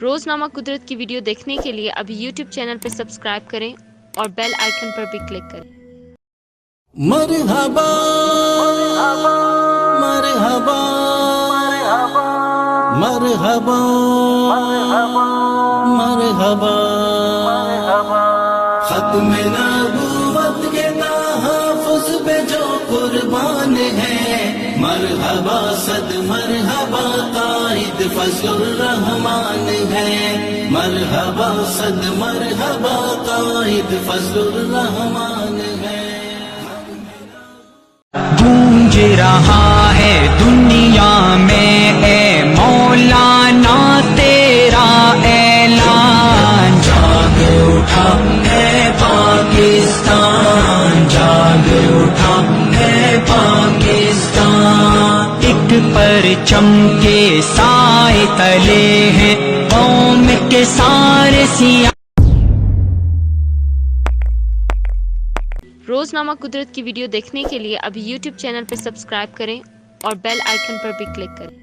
روزنامہ قدرت کی ویڈیو دیکھنے کے لیے ابھی یوٹیوب چینل پہ سبسکرائب کریں اور بیل آئیکن پر بھی کلک کریں۔ مرحبا مرحبا مرحبا مرحبا ختم نبوت کے تحفظ پہ جو قربان ہے، مرحبا صد مرحبا قائد فضل الرحمان ہے، مرحبا صد مرحبا قائد فضل الرحمان ہے۔ گونج رہا ہے دنیا میں اے مولانا تیرا اعلان، جاگ اٹھا اے پاکستان، جاگ اٹھا اے پاکستان، ایک پرچم کے سائے تلے ہیں قوم کے سارے سیاہ۔ روزنامہ قدرت کی ویڈیو دیکھنے کے لیے ابھی یوٹیوب چینل پہ سبسکرائب کریں اور بیل آئیکن پر بھی کلک کریں۔